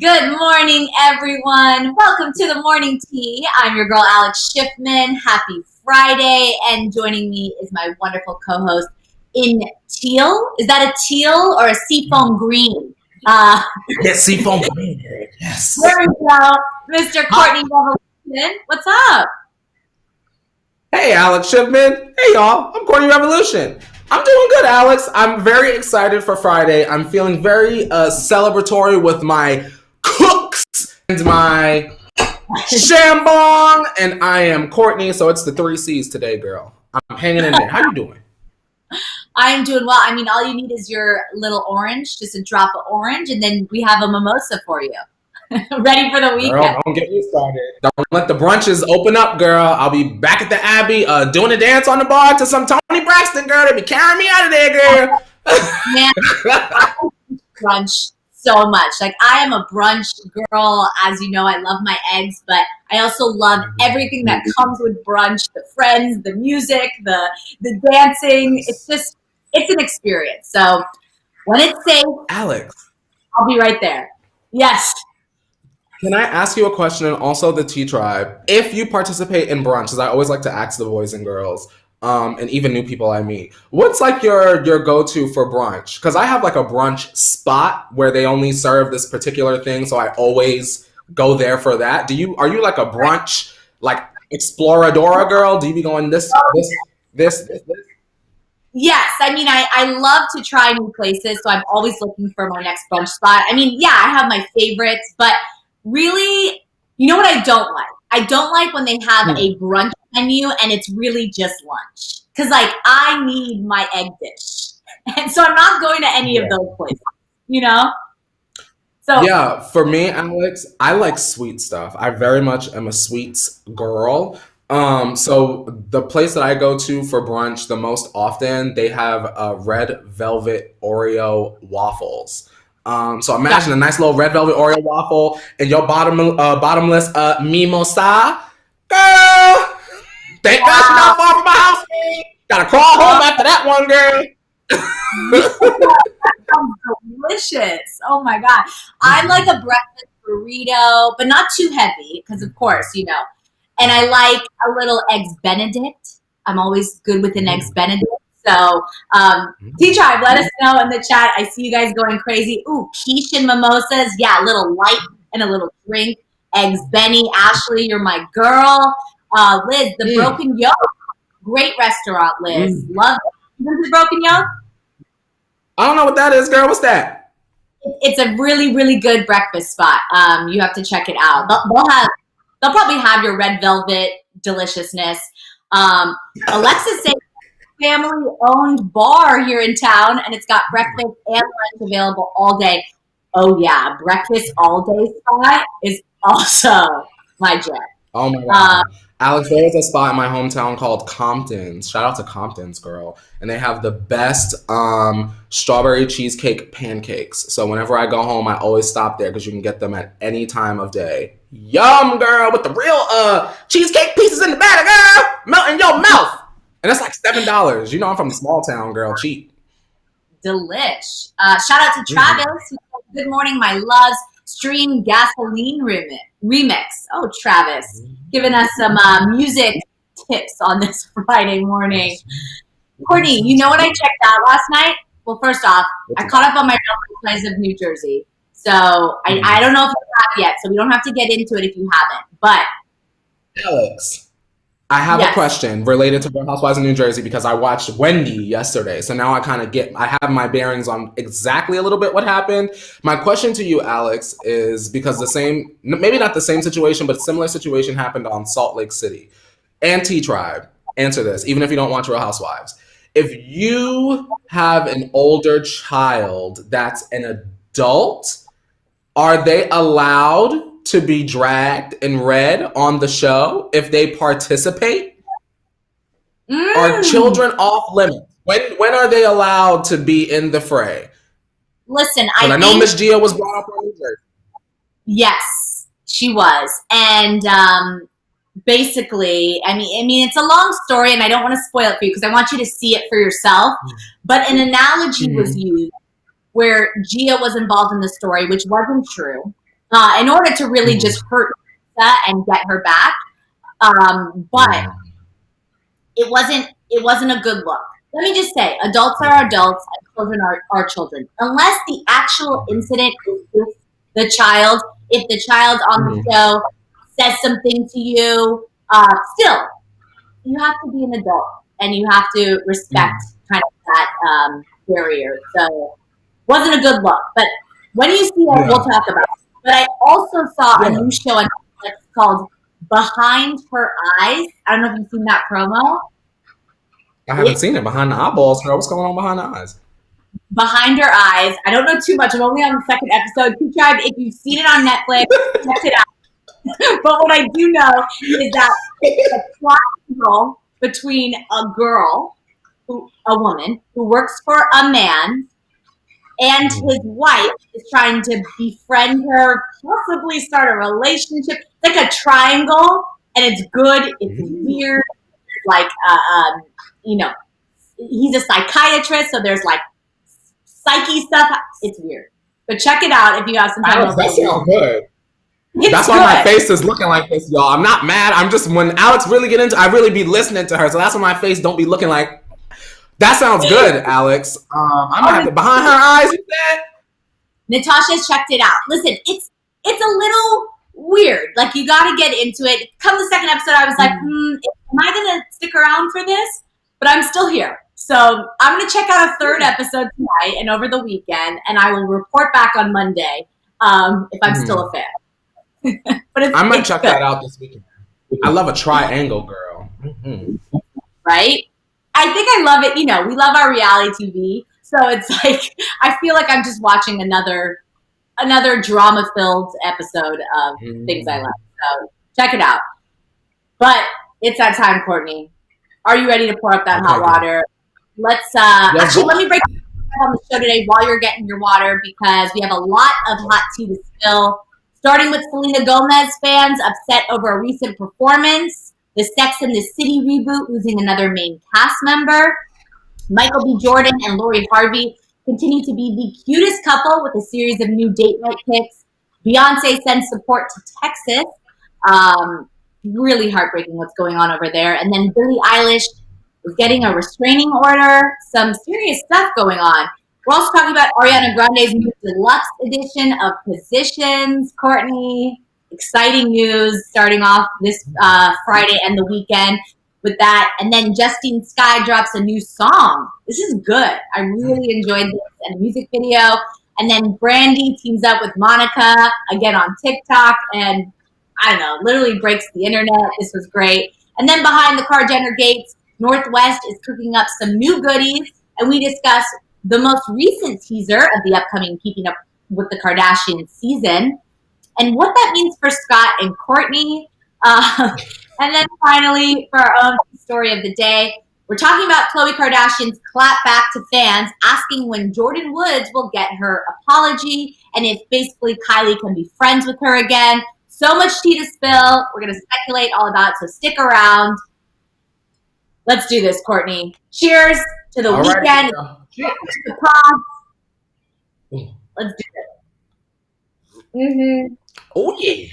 Good morning, everyone. Welcome to the morning tea. I'm your girl, Alex Schiffman. Happy Friday. And joining me is my wonderful co-host in teal. Is that a teal or a seafoam green? Yes, seafoam green. Yes. There we go. Mr. Courtney Revolution. What's up? Hey, Alex Schiffman. Hey, y'all. I'm Courtney Revolution. I'm doing good, Alex. I'm very excited for Friday. I'm feeling very celebratory with my cooks and my shambong, and I am Courtney, so it's the 3 C's today, girl. I'm hanging in there. How you doing? I'm doing well. I mean, all you need is your little orange, just a drop of orange, and then we have a mimosa for you. Ready for the weekend. Girl, don't get me started. Don't let the brunches open up, girl. I'll be back at the Abbey doing a dance on the bar to some Tony Braxton, girl. They be carrying me out of there, girl. Man, I brunch so much. Like, I am a brunch girl. As you know, I love my eggs, but I also love everything that comes with brunch, the friends, the music, the dancing. It's an experience. So when it's safe, Alex, I'll be right there. Yes. can I ask you a question, and also the T Tribe? If you participate in brunch, because I always like to ask the boys and girls, and even new people I meet, what's like your go-to for brunch? Because I have like a brunch spot where they only serve this particular thing, so I always go there for that. Are you like a brunch like exploradora girl? Do you be going this? Yes, I mean, I love to try new places, so I'm always looking for my next brunch spot. I mean, yeah, I have my favorites, but really, you know what I don't like? I don't like when they have a brunch menu and it's really just lunch. Because, like, I need my egg dish. And so I'm not going to any of those places, you know? So Yeah, for me, Alex, I like sweet stuff. I very much am a sweets girl. So the place that I go to for brunch the most often, they have red velvet Oreo waffles. So imagine a nice little red velvet Oreo waffle and your bottomless mimosa. Girl, thank God you're not far from my house, man. Gotta crawl home after that one, girl. that sounds delicious. Oh, my God. I like a breakfast burrito, but not too heavy because, of course, you know. And I like a little eggs Benedict. I'm always good with an eggs Benedict. So, T-Tribe, let us know in the chat. I see you guys going crazy. Ooh, quiche and mimosas. Yeah, a little light and a little drink. Eggs Benny. Ashley, you're my girl. Liz, the Broken Yolk. Great restaurant, Liz. Love it. You been to the Broken Yolk? I don't know what that is, girl. What's that? It's a really, really good breakfast spot. You have to check it out. They'll probably have your red velvet deliciousness. Alexis said family-owned bar here in town, and it's got breakfast and lunch available all day. Oh, yeah. Breakfast all day spot is also my jam. Oh, my God. Alex, there's a spot in my hometown called Compton's. Shout out to Compton's, girl. And they have the best strawberry cheesecake pancakes. So whenever I go home, I always stop there because you can get them at any time of day. Yum, girl, with the real cheesecake pieces in the batter, girl. Melt in your mouth. And that's like $7. You know I'm from a small town, girl. Cheap. Delish. Shout out to Travis. Good morning, my loves. Stream Gasoline remix. Oh, Travis. Giving us some music tips on this Friday morning. Courtney, you know what I checked out last night? Well, first off, I caught up on my Real Housewives of New Jersey. So I don't know if you have yet, so we don't have to get into it if you haven't. But Alex, I have a question related to Real Housewives of New Jersey because I watched Wendy yesterday. So now I have my bearings on exactly a little bit what happened. My question to you, Alex, is because maybe not the same situation, but a similar situation happened on Salt Lake City. And T-Tribe, answer this, even if you don't watch Real Housewives. If you have an older child that's an adult, are they allowed to be dragged and read on the show if they participate? Are children off limits? When are they allowed to be in the fray? Listen, I know Miss Gia was brought up on New Jersey. Yes, she was. And basically, I mean, it's a long story and I don't want to spoil it for you because I want you to see it for yourself. But an analogy was used where Gia was involved in the story, which wasn't true. in order to really just hurt Lisa and get her back. But it wasn't a good look. Let me just say, adults are adults and children are children. Unless the actual incident is with the child, if the child on the show says something to you, still, you have to be an adult and you have to respect kind of that barrier. So, wasn't a good look. But when you see it, we'll talk about it. But I also saw a new show on Netflix called Behind Her Eyes. I don't know if you've seen that promo. I haven't seen it. Behind the eyeballs, girl. What's going on behind the eyes? Behind Her Eyes. I don't know too much. I'm only on the second episode. Kiki Time, if you've seen it on Netflix, check it out. But what I do know is that it's a triangle between a woman who works for a man, and his wife is trying to befriend her, possibly start a relationship. It's like a triangle, and it's good. It's weird. Like, he's a psychiatrist, so there's like psyche stuff. It's weird, but check it out if you have some time. That sounds good. That's why my face is looking like this, y'all. I'm not mad. I'm just, when Alex really get into, I really be listening to her, so that's why my face don't be looking like. That sounds good, Alex. I'm gonna have to, Behind Her Eyes, you said? Natasha's checked it out. Listen, it's a little weird. Like, you got to get into it. Come the second episode, I was like, am I going to stick around for this? But I'm still here. So I'm going to check out a third episode tonight and over the weekend, and I will report back on Monday if I'm still a fan. But I might check that out this weekend. I love a triangle, girl. Right? I think I love it. We love our reality TV. So it's like, I feel like I'm just watching another drama-filled episode of things I love. So check it out. But it's that time, Courtney. Are you ready to pour up that hot water? Let's let me break on the show today while you're getting your water, because we have a lot of hot tea to spill. Starting with Selena Gomez fans upset over a recent performance. The Sex and the City reboot losing another main cast member. Michael B. Jordyn and Lori Harvey continue to be the cutest couple with a series of new date night pics. Beyonce sends support to Texas. Really heartbreaking what's going on over there. And then Billie Eilish is getting a restraining order. Some serious stuff going on. We're also talking about Ariana Grande's new deluxe edition of Positions. Courtney, exciting news starting off this Friday and the weekend with that. And then Justine Skye drops a new song. This is good. I really enjoyed this and music video. And then Brandy teams up with Monica again on TikTok, and I don't know, literally breaks the internet. This was great. And then behind the Kar-Jenner gates, Northwest is cooking up some new goodies, and we discuss the most recent teaser of the upcoming Keeping Up with the Kardashians season, and what that means for Scott and Courtney. And then finally, for our own story of the day, we're talking about Khloe Kardashian's clap back to fans, asking when Jordyn Woods will get her apology, and if basically Kylie can be friends with her again. So much tea to spill. We're going to speculate all about it, so stick around. Let's do this, Courtney. Cheers to the weekend. Cheers to the pop. Let's do it. Oh, yeah.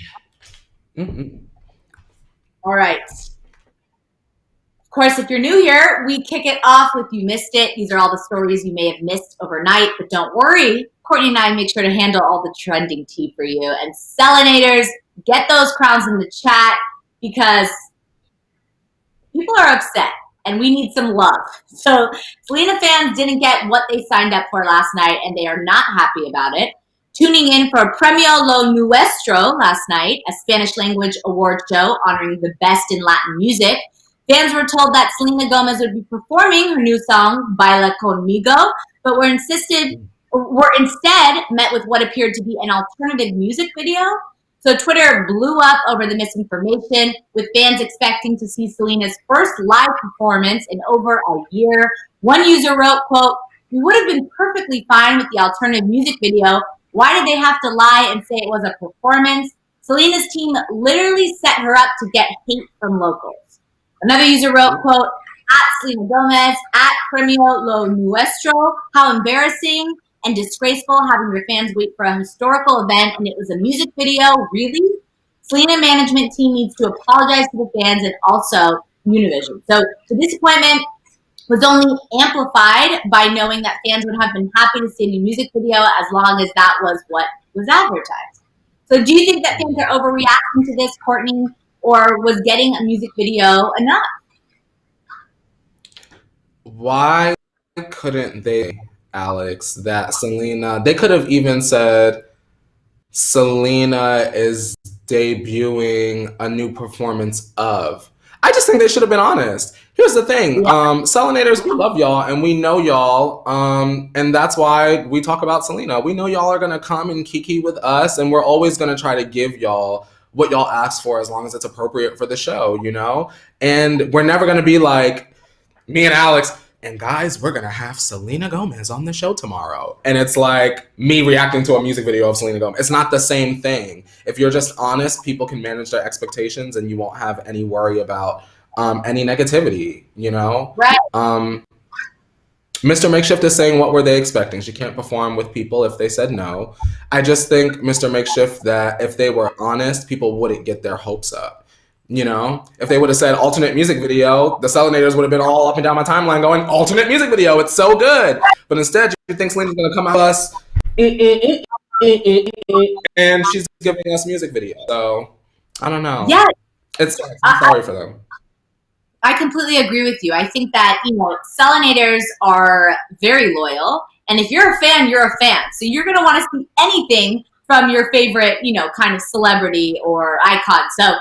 All right. Of course, if you're new here, we kick it off with You Missed It. These are all the stories you may have missed overnight, but don't worry. Courtney and I make sure to handle all the trending tea for you. And Selenators, get those crowns in the chat, because people are upset and we need some love. So Selena fans didn't get what they signed up for last night, and they are not happy about it. Tuning in for Premio Lo Nuestro last night, a Spanish language award show honoring the best in Latin music, fans were told that Selena Gomez would be performing her new song, Baila Conmigo, but were instead met with what appeared to be an alternative music video. So Twitter blew up over the misinformation, with fans expecting to see Selena's first live performance in over a year. One user wrote, quote, "We would have been perfectly fine with the alternative music video. Why did they have to lie and say it was a performance? Selena's team literally set her up to get hate from locals." Another user wrote, quote, "At Selena Gomez, at Premio Lo Nuestro, how embarrassing. and disgraceful having your fans wait for a historical event and it was a music video. Really? Selena management team needs to apologize to the fans and also Univision. So the disappointment was only amplified by knowing that fans would have been happy to see a new music video as long as that was what was advertised. So do you think that fans are overreacting to this, Courtney, or was getting a music video enough? Why couldn't they, Alex, that Selena, they could have even said Selena is debuting a new performance of. I just think they should have been honest. Here's the thing, Selenators, we love y'all and we know y'all, and that's why we talk about Selena. We know y'all are gonna come and kiki with us, and we're always gonna try to give y'all what y'all ask for as long as it's appropriate for the show, you know? And we're never gonna be like, me and Alex, and guys, we're gonna have Selena Gomez on the show tomorrow. And it's like me reacting to a music video of Selena Gomez. It's not the same thing. If you're just honest, people can manage their expectations and you won't have any worry about any negativity, you know? Right. Mr. Makeshift is saying, what were they expecting? She can't perform with people if they said no. I just think, Mr. Makeshift, that if they were honest, people wouldn't get their hopes up. You know, if they would have said alternate music video, the Selenators would have been all up and down my timeline going, alternate music video, it's so good. But instead, you think Selena's going to come out us and she's giving us music video. So, I don't know. Yeah. I'm sorry for them. I completely agree with you. I think that, you know, Selenators are very loyal. And if you're a fan, you're a fan. So you're going to want to see anything from your favorite, you know, kind of celebrity or icon. So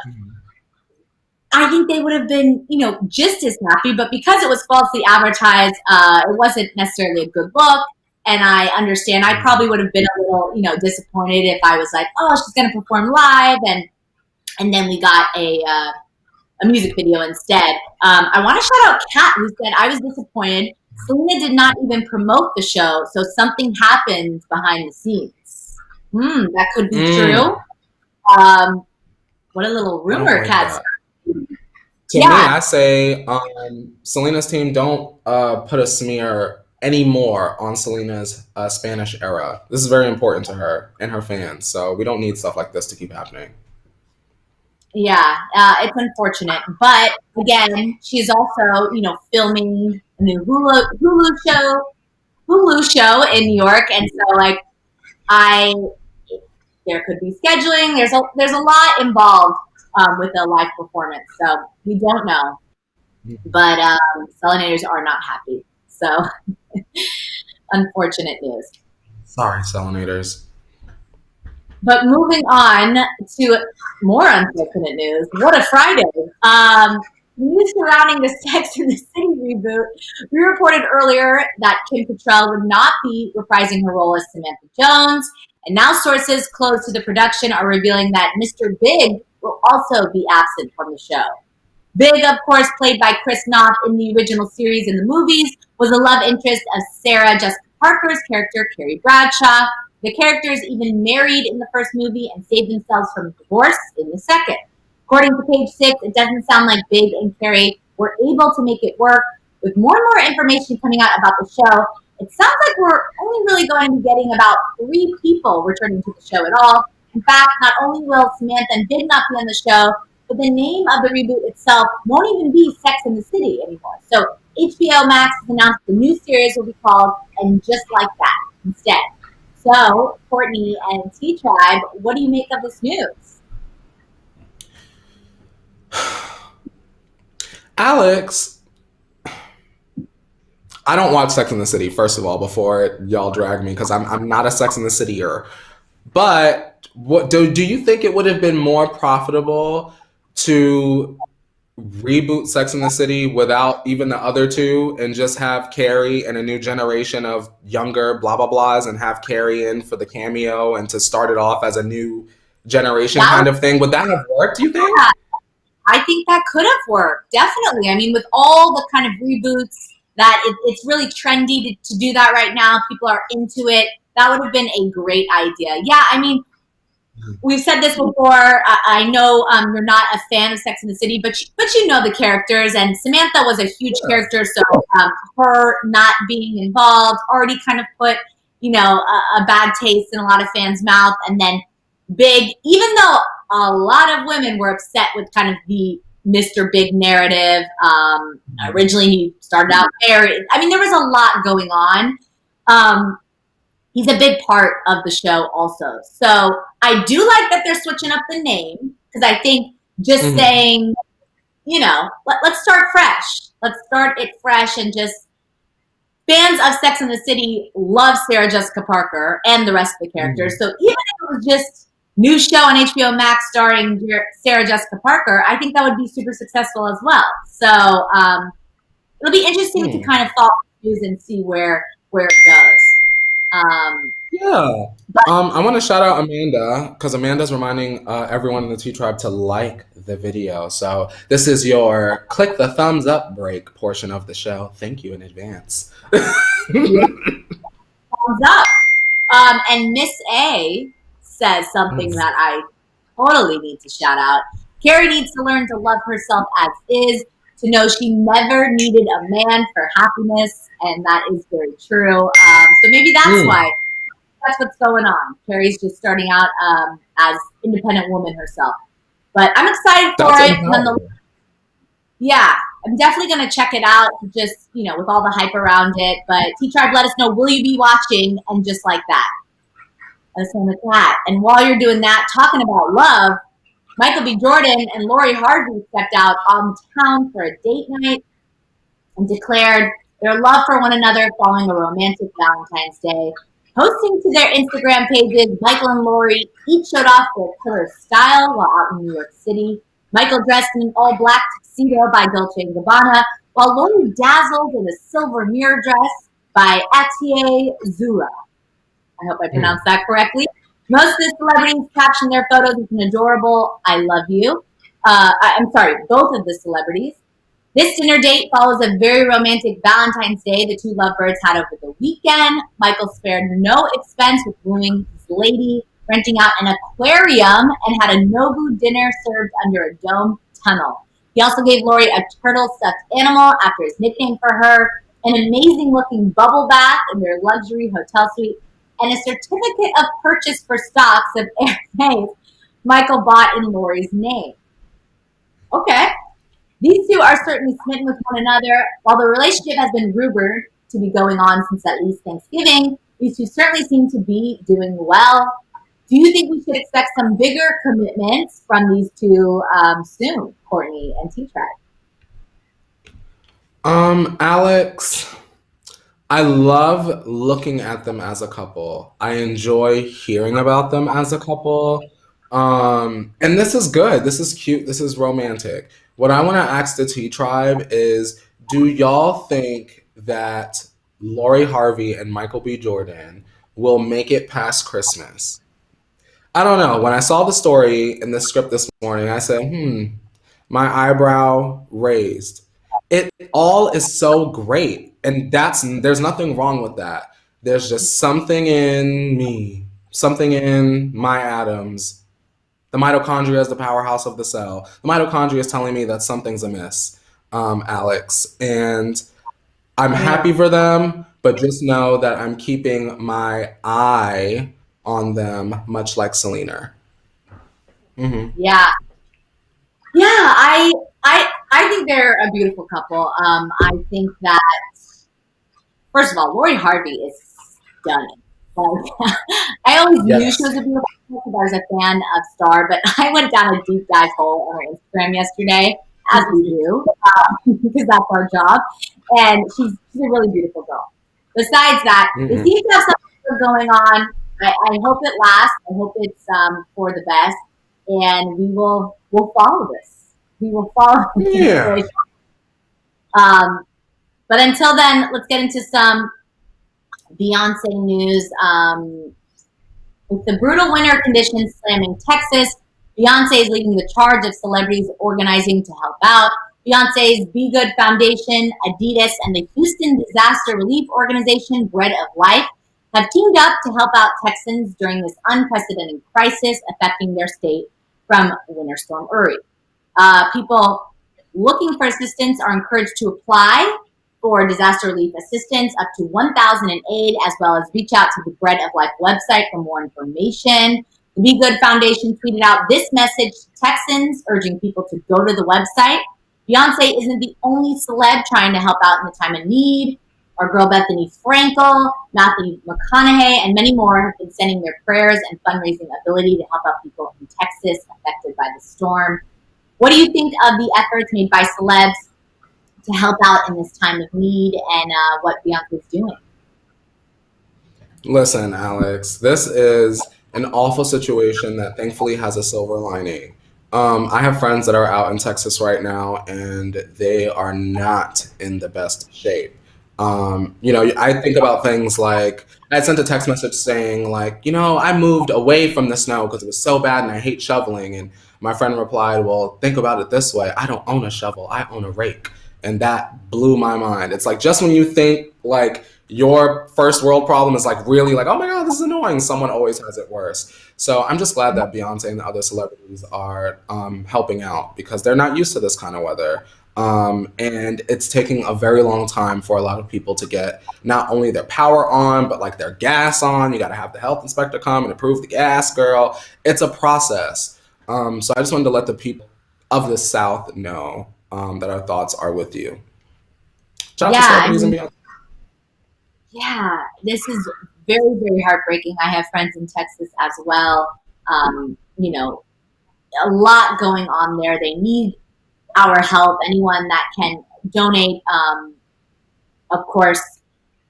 I think they would have been, you know, just as happy, but because it was falsely advertised, it wasn't necessarily a good look. And I understand I probably would have been a little, you know, disappointed if I was like, oh, she's going to perform live. And then we got a music video instead. I want to shout out Kat, who said, I was disappointed. Selena did not even promote the show, so something happened behind the scenes. That could be true. What a little rumor, Kat. To me, I say Selena's team don't put a smear anymore on Selena's Spanish era. This is very important to her and her fans, so we don't need stuff like this to keep happening. Yeah, it's unfortunate, but again, she's also, you know, filming a new Hulu show in New York, and so like there could be scheduling. There's a lot involved with a live performance, so we don't know. But Selenators are not happy, so unfortunate news. Sorry, Selenators. But moving on to more unfortunate news. What a Friday. News surrounding the Sex and the City reboot. We reported earlier that Kim Cattrall would not be reprising her role as Samantha Jones. And now sources close to the production are revealing that Mr. Big will also be absent from the show. Big, of course, played by Chris Knopf in the original series and the movies, was a love interest of Sarah Jessica Parker's character, Carrie Bradshaw. The characters even married in the first movie and saved themselves from divorce in the second. According to Page 6, it doesn't sound like Big and Carrie were able to make it work. With more and more information coming out about the show, it sounds like we're only really going to be getting about 3 people returning to the show at all. In fact, not only will Samantha and Big not be on the show, but the name of the reboot itself won't even be Sex and the City anymore. So HBO Max has announced the new series will be called And Just Like That instead. So, Courtney and T-Tribe, what do you make of this news? Alex, I don't watch Sex and the City, first of all, before y'all drag me, because I'm not a Sex and the City-er. But what do you think it would have been more profitable to reboot Sex and the City without even the other two and just have Carrie and a new generation of younger blah blah blahs and have Carrie in for the cameo and to start it off as a new generation kind of thing? Would that have worked, do you think? Yeah, I think that could have worked, definitely. I mean, with all the kind of reboots that it's really trendy to do that right now, people are into it, that would have been a great idea. Yeah, I mean, we've said this before. I know you're not a fan of Sex and the City, but you know the characters, and Samantha was a huge character, so her not being involved already kind of put a bad taste in a lot of fans' mouth. And then Big, even though a lot of women were upset with kind of the Mr. Big narrative. Originally, he started out very, there was a lot going on. He's a big part of the show also. So I do like that they're switching up the name, because I think just saying, let's start fresh. Let's start it fresh, and just fans of Sex and the City love Sarah Jessica Parker and the rest of the characters. So even if it was just new show on HBO Max starring Sarah Jessica Parker, I think that would be super successful as well. So it'll be interesting to kind of follow news and see where it goes. I want to shout out Amanda, because Amanda's reminding everyone in the T Tribe to like the video. So this is your click the thumbs up break portion of the show. Thank you in advance. Thumbs up. And Miss A says something that I totally need to shout out. Carrie needs to learn to love herself as is, to know she never needed a man for happiness, and that is very true. So maybe that's why. That's what's going on. Carrie's just starting out as independent woman herself. But I'm excited for it. Yeah, I'm definitely going to check it out, just, with all the hype around it. But T-Tribe, let us know, will you be watching? And just like that. Let us know with that. And while you're doing that, talking about love, Michael B. Jordyn and Lori Harvey stepped out on town for a date night and declared their love for one another following a romantic Valentine's Day. Posting to their Instagram pages, Michael and Lori each showed off their killer style while out in New York City. Michael dressed in an all-black tuxedo by Dolce & Gabbana, while Lori dazzled in a silver mirror dress by Atelier Zura. I hope I pronounced that correctly. Most of the celebrities captioned their photos with an adorable "I love you." I'm sorry, both of the celebrities. This dinner date follows a very romantic Valentine's Day the two lovebirds had over the weekend. Michael spared no expense with wooing his lady, renting out an aquarium, and had a Nobu dinner served under a dome tunnel. He also gave Lori a turtle stuffed animal after his nickname for her, an amazing-looking bubble bath in their luxury hotel suite, and a certificate of purchase for stocks of Airways Michael bought in Lori's name. Okay. These two are certainly smitten with one another. While the relationship has been rumored to be going on since at least Thanksgiving, these two certainly seem to be doing well. Do you think we should expect some bigger commitments from these two soon, Courtney and T-Tribe? Alex, I love looking at them as a couple. I enjoy hearing about them as a couple. And this is good. This is cute. This is romantic. What I want to ask the T-Tribe is, do y'all think that Lori Harvey and Michael B. Jordyn will make it past Christmas? I don't know. When I saw the story in the script this morning, I said, my eyebrow raised. It all is so great. And there's nothing wrong with that. There's just something in me, something in my atoms. The mitochondria is the powerhouse of the cell. The mitochondria is telling me that something's amiss, Alex. And I'm happy for them, but just know that I'm keeping my eye on them, much like Selena. Yeah. Yeah, I think they're a beautiful couple. I think that, first of all, Lori Harvey is stunning. Like, I always knew she was a beautiful because I was a fan of Star, but I went down a deep dive hole on her Instagram yesterday, as we do, because that's our job. And she's a really beautiful girl. Besides that, they seem to have something going on. I hope it lasts. I hope it's for the best, and we'll follow this. We will follow this situation. But until then, let's get into some Beyonce news. With the brutal winter conditions slamming Texas, Beyonce is leading the charge of celebrities organizing to help out. Beyonce's Be Good Foundation, Adidas, and the Houston Disaster Relief Organization, Bread of Life, have teamed up to help out Texans during this unprecedented crisis affecting their state from Winter Storm Uri. People looking for assistance are encouraged to apply for disaster relief assistance, up to $1,000 in aid, as well as reach out to the Bread of Life website for more information. The Be Good Foundation tweeted out this message to Texans, urging people to go to the website. Beyonce isn't the only celeb trying to help out in the time of need. Our girl Bethany Frankel, Matthew McConaughey, and many more have been sending their prayers and fundraising ability to help out people in Texas affected by the storm. What do you think of the efforts made by celebs to help out in this time of need, and what Beyonce's doing? Listen, Alex, this is an awful situation that thankfully has a silver lining. I have friends that are out in Texas right now, and they are not in the best shape. I think about things like I sent a text message saying like, I moved away from the snow because it was so bad and I hate shoveling. And my friend replied, well, think about it this way. I don't own a shovel. I own a rake. And that blew my mind. It's like just when you think like your first world problem is like really like, oh my God, this is annoying, someone always has it worse. So I'm just glad that Beyonce and the other celebrities are helping out because they're not used to this kind of weather. And it's taking a very long time for a lot of people to get not only their power on, but like their gas on. You got to have the health inspector come and approve the gas, girl. It's a process. So I just wanted to let the people of the South know that our thoughts are with you. Shout out to celebrities and Beyonce. Yeah, this is very, very heartbreaking. I have friends in Texas as well. A lot going on there. They need our help. Anyone that can donate, of course.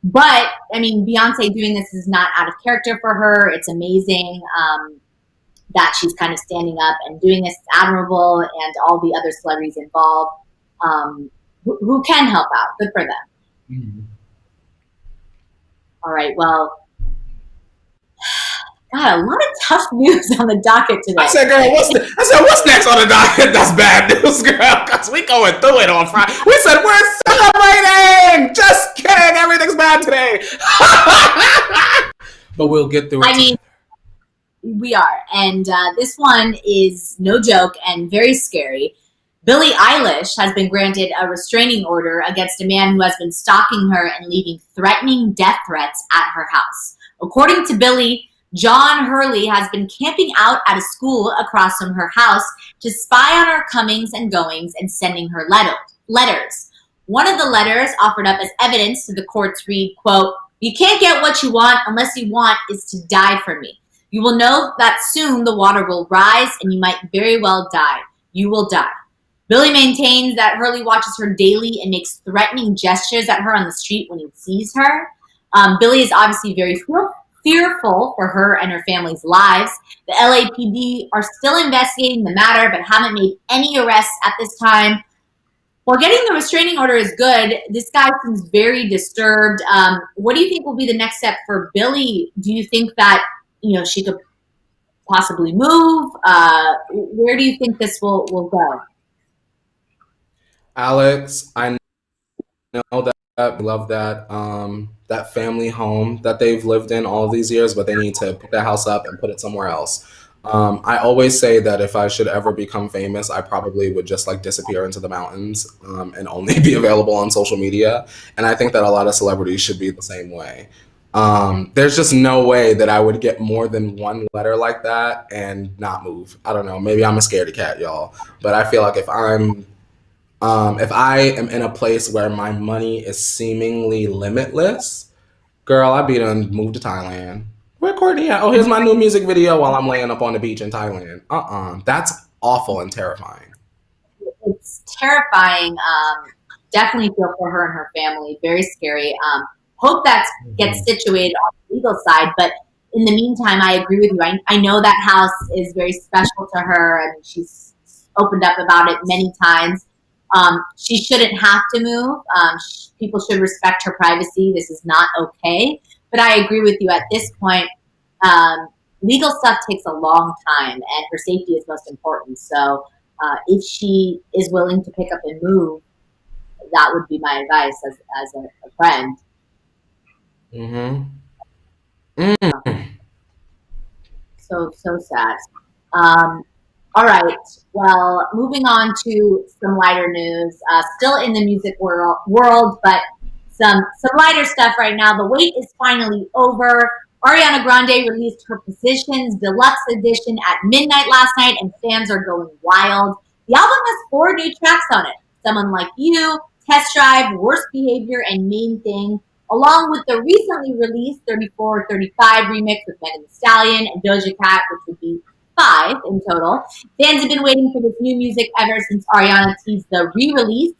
But, Beyonce doing this is not out of character for her. It's amazing that she's kind of standing up and doing this. It's admirable, and all the other celebrities involved who can help out. Good for them. Mm-hmm. All right, well, God, a lot of tough news on the docket today. I said, girl, what's next on the docket? That's bad news, girl, because we going through it on Friday. We said we're celebrating. Just kidding, everything's bad today. But we'll get through it. We are, and this one is no joke and very scary. Billie Eilish has been granted a restraining order against a man who has been stalking her and leaving threatening death threats at her house. According to Billie, John Hurley has been camping out at a school across from her house to spy on her comings and goings and sending her letters. One of the letters offered up as evidence to the courts read, quote, "You can't get what you want unless you want is to die for me. You will know that soon the water will rise and you might very well die. You will die." Billie maintains that Hurley watches her daily and makes threatening gestures at her on the street when he sees her. Billie is obviously very fearful for her and her family's lives. The LAPD are still investigating the matter but haven't made any arrests at this time. While getting the restraining order is good, this guy seems very disturbed. What do you think will be the next step for Billie? Do you think that she could possibly move? Where do you think this will go? Alex, I know that I love that family home that they've lived in all these years, but they need to put that house up and put it somewhere else. I always say that if I should ever become famous, I probably would just like disappear into the mountains and only be available on social media. And I think that a lot of celebrities should be the same way. There's just no way that I would get more than one letter like that and not move. I don't know. Maybe I'm a scaredy cat, y'all. But I feel like if I am in a place where my money is seemingly limitless, girl, I'd be done move to Thailand. Where Courtney at? Oh, here's my new music video while I'm laying up on the beach in Thailand. That's awful and terrifying. It's terrifying. Definitely feel for her and her family. Very scary. Hope that gets situated on the legal side. But in the meantime, I agree with you. I know that house is very special to her, and she's opened up about it many times. She shouldn't have to move. People should respect her privacy. This is not okay. But I agree with you at this point. Legal stuff takes a long time, and her safety is most important. So if she is willing to pick up and move, that would be my advice as a friend. So sad. All right. Well, moving on to some lighter news. Still in the music world, but some lighter stuff right now. The wait is finally over. Ariana Grande released her Positions Deluxe Edition at midnight last night, and fans are going wild. The album has 4 new tracks on it. Someone Like You, Test Drive, Worst Behavior, and Main Thing, along with the recently released 34-35 remix with Megan Thee Stallion and Doja Cat, which would be 5 in total. Fans have been waiting for this new music ever since Ariana teased the re-release,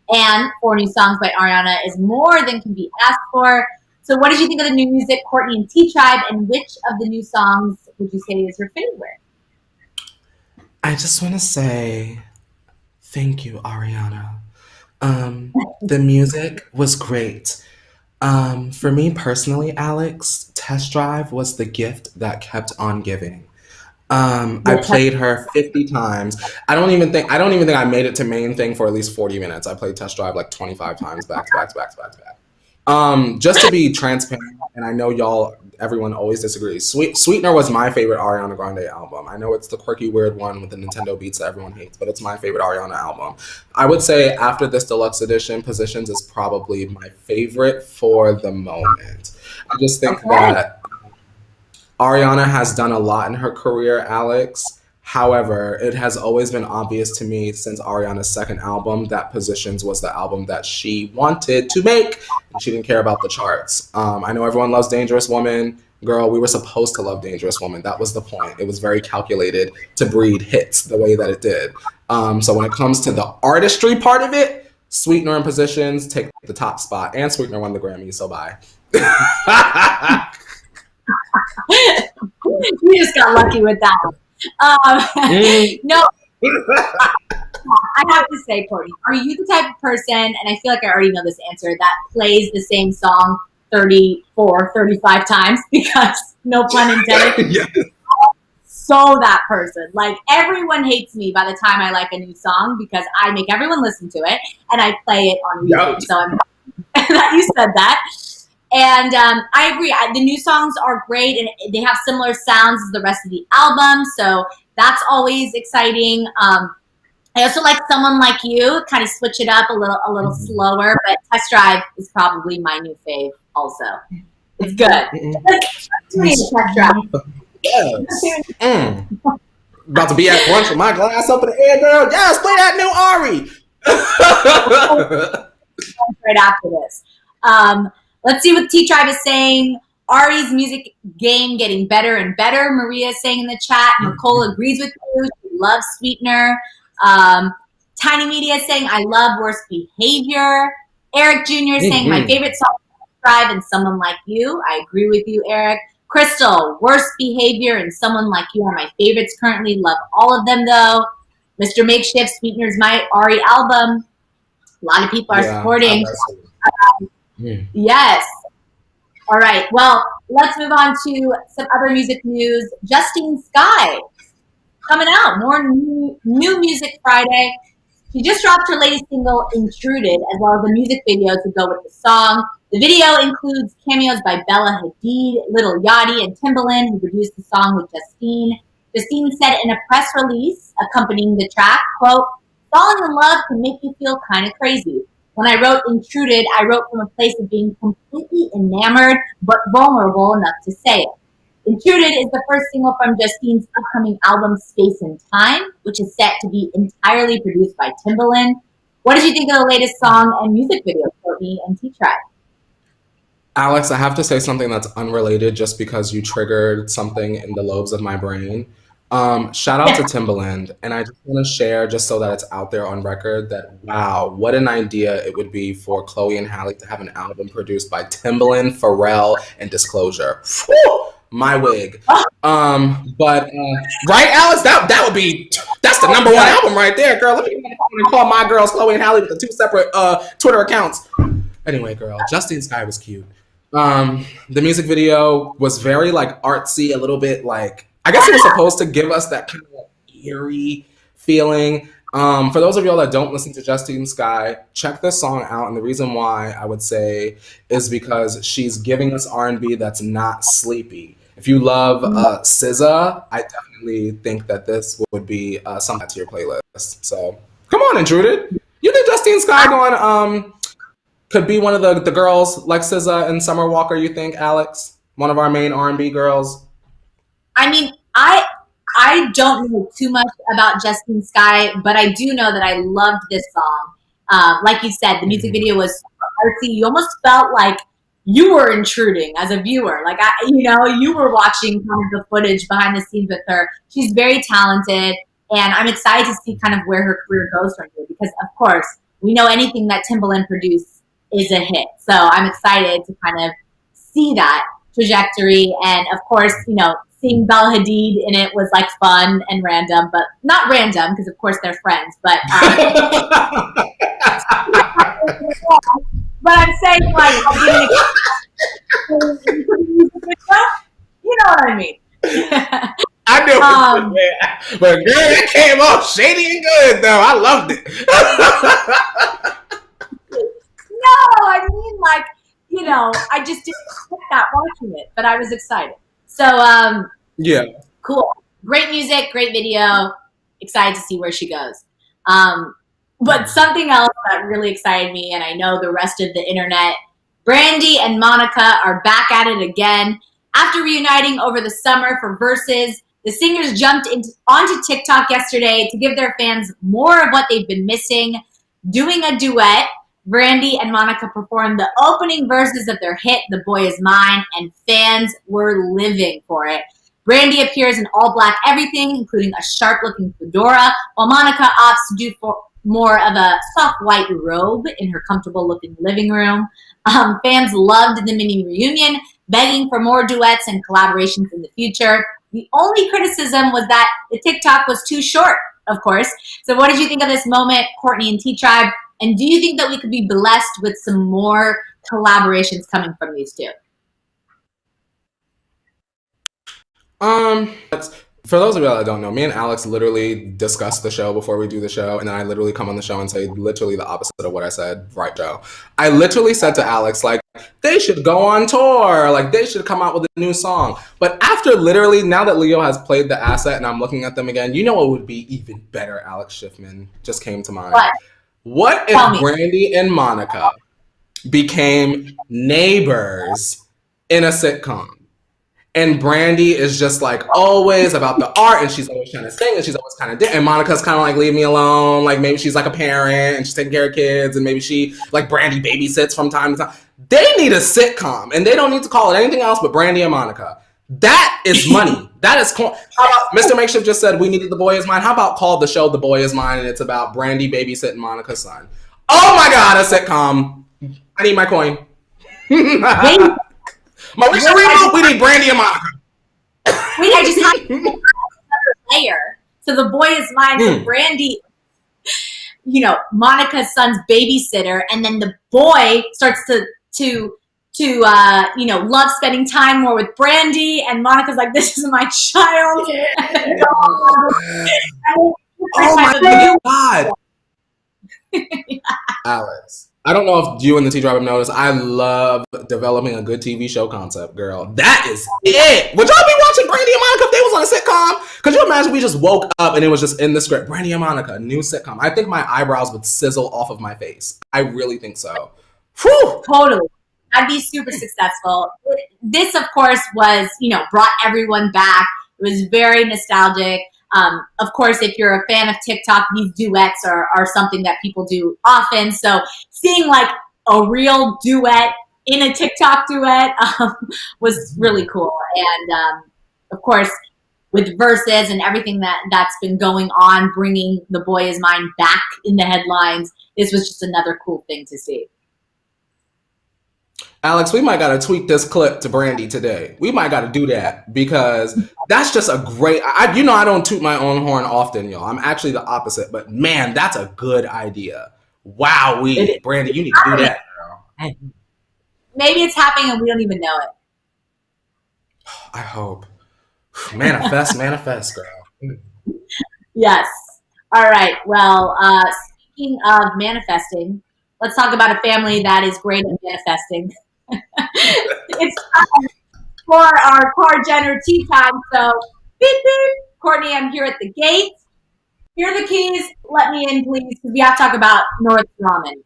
and 4 new songs by Ariana is more than can be asked for. So what did you think of the new music, Courtney and T-Tribe, and which of the new songs would you say is your favorite? I just want to say thank you, Ariana. The music was great. For me personally, Alex, Test Drive was the gift that kept on giving. I played her 50 times. I don't even think I made it to Main Thing for at least 40 minutes. I played Test Drive like 25 times back to back. Just to be transparent, and I know everyone always disagrees. Sweetener was my favorite Ariana Grande album. I know it's the quirky, weird one with the Nintendo beats that everyone hates, but it's my favorite Ariana album. I would say after this deluxe edition, Positions is probably my favorite for the moment. I just think that Ariana has done a lot in her career, Alex. However, it has always been obvious to me since Ariana's second album that Positions was the album that she wanted to make, and she didn't care about the charts. I know everyone loves Dangerous Woman. Girl, we were supposed to love Dangerous Woman. That was the point. It was very calculated to breed hits the way that it did. So when it comes to the artistry part of it, Sweetener and Positions take the top spot. And Sweetener won the Grammy, so bye. You just got lucky with that one. No, I have to say, Courtney, are you the type of person, and I feel like I already know this answer, that plays the same song 35 times? Because, no pun intended, yes. So that person. Like, everyone hates me by the time I like a new song because I make everyone listen to it, and I play it on YouTube. Yep. So I'm that you said that. And I agree. The new songs are great, and they have similar sounds as the rest of the album, so that's always exciting. I also like Someone Like You, kind of switch it up a little slower, but Test Drive is probably my new fave also. It's good. Test Drive. Yes. About to be at lunch with my glass up in the air, girl. Yes, play that new Ari. Right after this. Let's see what T-Tribe is saying. Ari's music game getting better and better. Maria is saying in the chat. Nicole agrees with you. She loves Sweetener. Tiny Media is saying, I love Worst Behavior. Eric Jr. is saying, my favorite song is Thrive and Someone Like You. I agree with you, Eric. Crystal, Worst Behavior and Someone Like You are my favorites currently. Love all of them, though. Mr. Makeshift, Sweetener's my Ari album. A lot of people are supporting. Yes. All right. Well, let's move on to some other music news. Justine Skye coming out. More new music Friday. She just dropped her latest single, Intruded, as well as a music video to go with the song. The video includes cameos by Bella Hadid, Lil Yachty, and Timbaland, who produced the song with Justine. Justine said in a press release accompanying the track, quote, falling in love can make you feel kind of crazy. When I wrote Intruded, I wrote from a place of being completely enamored, but vulnerable enough to say it. Intruded is the first single from Justine's upcoming album, Space and Time, which is set to be entirely produced by Timbaland. What did you think of the latest song and music video, Courtney and T-Tribe? Alex, I have to say something that's unrelated just because you triggered something in the lobes of my brain. Shout out to Timbaland, and I just want to share, just so that it's out there on record, that wow, what an idea it would be for Chloe and Halle to have an album produced by Timbaland, Pharrell, and Disclosure. Whew, my wig. But right, Alex, that would be, that's the number one album right there, girl. Let me call my girls Chloe and Halle with the 2 separate Twitter accounts. Anyway, girl, Justine Skye was cute. The music video was very like artsy, a little bit like, I guess it was supposed to give us that kind of like eerie feeling. For those of y'all that don't listen to Justine Skye, check this song out. And the reason why I would say is because she's giving us R&B that's not sleepy. If you love SZA, I definitely think that this would be something to your playlist. So come on, Intruded. You think Justine Skye going could be one of the girls like SZA and Summer Walker, you think, Alex? One of our main R&B girls? I mean, I don't know too much about Justine Skye, but I do know that I loved this song. Like you said, the music video was artsy. You almost felt like you were intruding as a viewer. Like, you were watching kind of the footage behind the scenes with her. She's very talented, and I'm excited to see kind of where her career goes from here because, of course, we know anything that Timbaland produced is a hit. So I'm excited to kind of see that trajectory. And, of course, seeing Bella Hadid in it was like fun and random, but not random because of course they're friends. But but I'm saying like you know what I mean. I know, but girl, it came off shady and good though. I loved it. No, I mean like I just didn't expect that watching it, but I was excited. So, yeah. Cool. Great music, great video. Excited to see where she goes. But something else that really excited me, and I know the rest of the internet, Brandy and Monica are back at it again. After reuniting over the summer for Versus, the singers jumped onto TikTok yesterday to give their fans more of what they've been missing. Doing a duet, Brandy and Monica performed the opening verses of their hit, The Boy Is Mine, and fans were living for it. Brandy appears in all black everything, including a sharp-looking fedora, while Monica opts to do more of a soft white robe in her comfortable-looking living room. Fans loved the mini reunion, begging for more duets and collaborations in the future. The only criticism was that the TikTok was too short, of course. So what did you think of this moment, Courtney and T-Tribe? And do you think that we could be blessed with some more collaborations coming from these two? For those of you that don't know, me and Alex literally discuss the show before we do the show, and then I literally come on the show and say literally the opposite of what I said, right, Joe? I literally said to Alex, like, they should go on tour, like, they should come out with a new song. But after literally, now that Leo has played the asset and I'm looking at them again, you know what would be even better, Alex Schiffman, just came to mind. What if Brandy and Monica became neighbors in a sitcom? And Brandy is just like always about the art, and she's always trying to sing, and she's always kind of and Monica's kind of like, leave me alone. Like maybe she's like a parent and she's taking care of kids, and maybe she like Brandy babysits from time to time. They need a sitcom, and they don't need to call it anything else but Brandy and Monica. That is money. That is cool. How about Mr. Makeshift just said we needed The Boy Is Mine. How about call the show The Boy Is Mine, and it's about Brandy babysitting Monica's son? Oh my God, a sitcom. I need my coin. Marisha Remo, we need Brandy and Monica. Wait, I just had another layer. So The Boy Is Mine, so Brandy, Monica's son's babysitter, and then the boy starts to love spending time more with Brandy, and Monica's like, this is my child. Oh my God. Alex. I don't know if you and the T-Tribe have noticed, I love developing a good TV show concept, girl. That is it. Would y'all be watching Brandy and Monica if they was on a sitcom? Could you imagine we just woke up and it was just in the script, Brandy and Monica, new sitcom? I think my eyebrows would sizzle off of my face. I really think so. Whew. Totally. That'd be super successful. This, of course, was, brought everyone back. It was very nostalgic. Of course, if you're a fan of TikTok, these duets are something that people do often. So seeing like a real duet in a TikTok duet was really cool. And of course, with Versus and everything that's been going on, bringing The Boy Is Mine back in the headlines, this was just another cool thing to see. Alex, we might got to tweak this clip to Brandy today. We might got to do that because that's just a great, I don't toot my own horn often, y'all. I'm actually the opposite, but man, that's a good idea. Wow, Brandy, you need to do that, girl. Maybe it's happening and we don't even know it. I hope. Manifest, girl. Yes. All right. Well, speaking of manifesting, let's talk about a family that is great at manifesting. It's time for our car Jenner tea time. So, beep, beep. Courtney, I'm here at the gate. Here are the keys. Let me in, please, because we have to talk about North Ramen.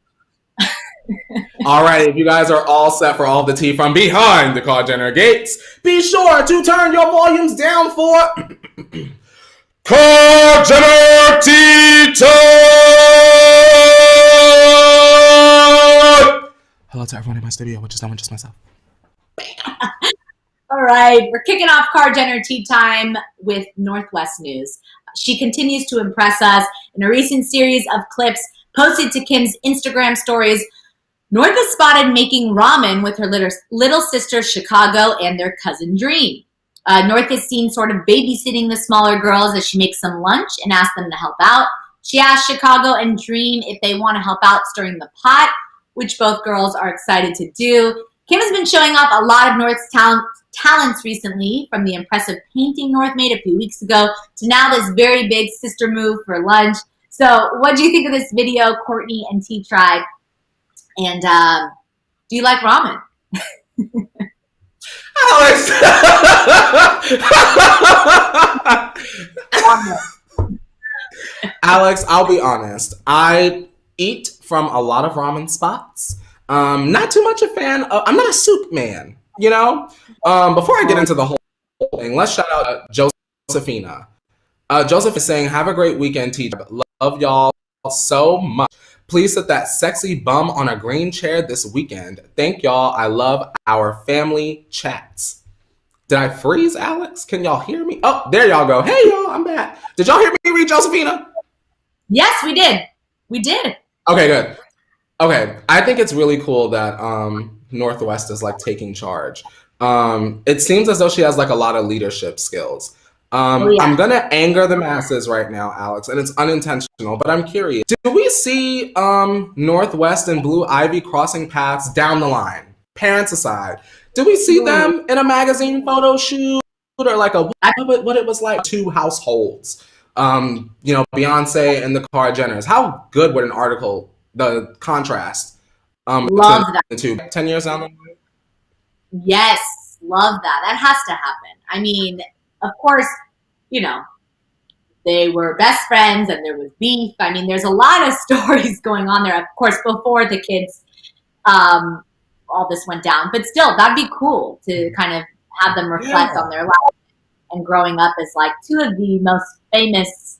All right, if you guys are all set for all the tea from behind the Kardashian gates, be sure to turn your volumes down for Kardashian Tea Time! Hello to everyone in my studio, which is no one, just myself. All right, we're kicking off Kardashian Tea Time with Northwest news. She continues to impress us. In a recent series of clips posted to Kim's Instagram stories, North is spotted making ramen with her little sister Chicago and their cousin Dream. North is seen sort of babysitting the smaller girls as she makes some lunch and asks them to help out. She asks Chicago and Dream if they want to help out stirring the pot, which both girls are excited to do. Kim has been showing off a lot of North's talents recently, from the impressive painting North made a few weeks ago to now this very big sister move for lunch. So what do you think of this video, Courtney and T-Tribe? And do you like ramen? Alex! Alex, I'll be honest. I eat from a lot of ramen spots. Not too much a fan of, I'm not a soup man, you know? Before I get into the whole thing, let's shout out Josephina. Joseph is saying, have a great weekend, teacher. Love y'all so much. Please sit that sexy bum on a green chair this weekend. Thank y'all. I love our family chats. Did I freeze, Alex? Can y'all hear me? Oh, there y'all go. Hey, y'all, I'm back. Did y'all hear me read Josephina? Yes, we did. We did. Okay, good. Okay, I think it's really cool that Northwest is like taking charge. It seems as though she has like a lot of leadership skills. I'm gonna anger the masses right now, Alex, and it's unintentional, but I'm curious. Do we see Northwest and Blue Ivy crossing paths down the line? Parents aside, do we see them in a magazine photo shoot or like what it was like two households? Beyonce and the Kardashians. How good would an article, the contrast, love that. Into 10 years down the line? Yes, love that. That has to happen. I mean, of course, they were best friends and there was beef. I mean, there's a lot of stories going on there, of course, before the kids, all this went down. But still, that'd be cool to kind of have them reflect on their life and growing up as like two of the most famous,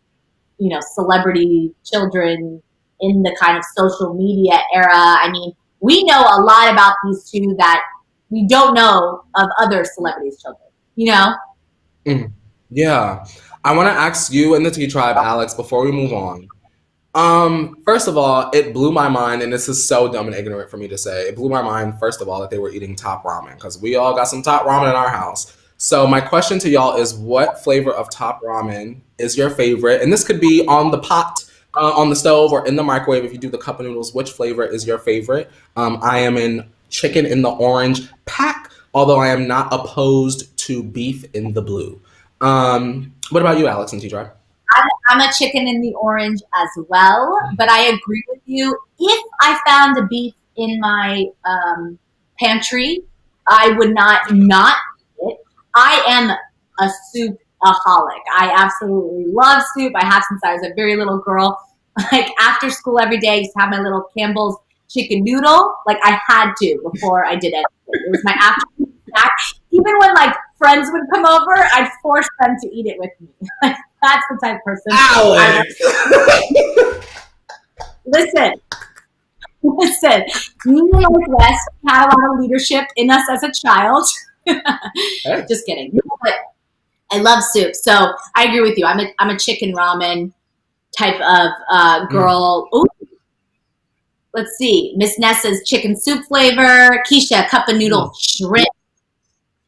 celebrity children in the kind of social media era. I mean, we know a lot about these two that we don't know of other celebrities' children, Yeah. I want to ask you and the T-Tribe, Alex, before we move on. First of all, it blew my mind, and this is so dumb and ignorant for me to say. It blew my mind, first of all, that they were eating top ramen, because we all got some top ramen in our house. So my question to y'all is, what flavor of top ramen is your favorite? And this could be on the pot, on the stove, or in the microwave. If you do the cup of noodles, which flavor is your favorite? I am in chicken in the orange pack, although I am not opposed to beef in the blue. What about you, Alex and T-Tribe? I'm a chicken in the orange as well, but I agree with you. If I found a beef in my pantry, I would not eat it. I am a soup-aholic. I absolutely love soup. I have since I was a very little girl. Like after school every day, I used to have my little Campbell's chicken noodle. Like I had to before I did anything. It was my afternoon snack. Even when like friends would come over, I'd force them to eat it with me. That's the type of person. Alex! Listen. Me and Northwest had a lot of leadership in us as a child. Hey. Just kidding. But I love soup, so I agree with you. I'm a chicken ramen type of girl. Ooh. Let's see. Miss Nessa's chicken soup flavor. Keisha, cup of noodle shrimp.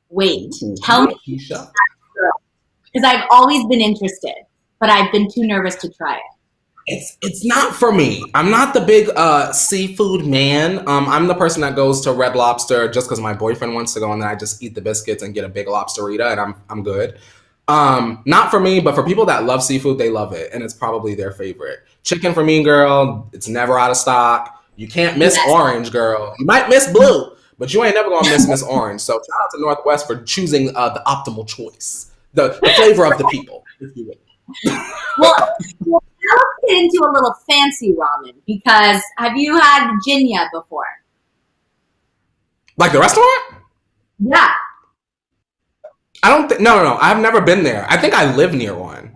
Wait, tell me, because I've always been interested, but I've been too nervous to try it. It's not for me. I'm not the big seafood man. I'm the person that goes to Red Lobster just because my boyfriend wants to go, and then I just eat the biscuits and get a big lobsterita, and I'm good. Not for me, but for people that love seafood, they love it, and it's probably their favorite. Chicken for me, girl, it's never out of stock. You can't miss orange, girl. You might miss blue, but you ain't never gonna miss Orange. So shout out to Northwest for choosing the optimal choice, the flavor of the people, if you will. Well, let's get into a little fancy ramen, because have you had Virginia before? Like the restaurant? Yeah. I don't think. No. I've never been there. I think I live near one.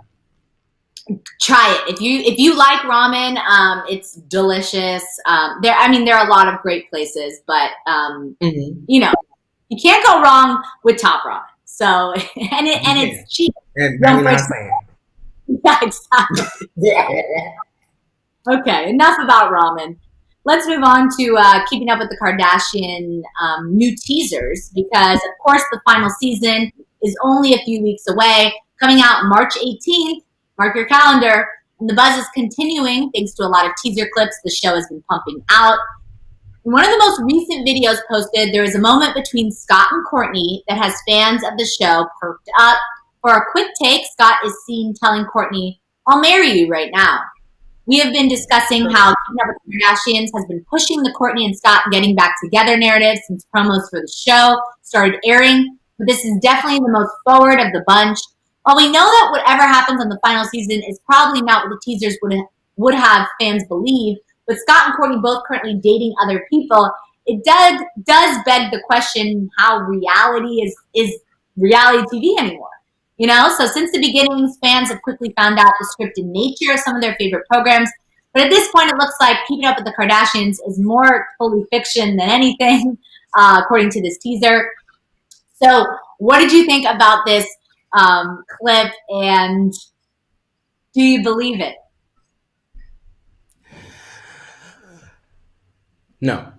Try it if you like ramen. It's delicious. There are a lot of great places, but you know, you can't go wrong with Top Ramen. So and it's cheap. And Don't 99 cents. Yeah, exactly. Yeah. Okay, enough about ramen. Let's move on to keeping up with the Kardashian new teasers, because of course the final season is only a few weeks away, coming out March 18th. Mark your calendar. And the buzz is continuing thanks to a lot of teaser clips the show has been pumping out. In one of the most recent videos posted, there is a moment between Scott and Courtney that has fans of the show perked up. For a quick take, Scott is seen telling Courtney, "I'll marry you right now." We have been discussing how Keeping Up with the Kardashians has been pushing the Courtney and Scott getting back together narrative since promos for the show started airing, but this is definitely the most forward of the bunch. While we know that whatever happens on the final season is probably not what the teasers would have fans believe, but Scott and Courtney both currently dating other people, it does beg the question how reality is reality TV anymore. You know, so since the beginnings, fans have quickly found out the scripted nature of some of their favorite programs. But at this point, it looks like Keeping Up with the Kardashians is more fully fiction than anything, according to this teaser. So what did you think about this clip, and do you believe it? No.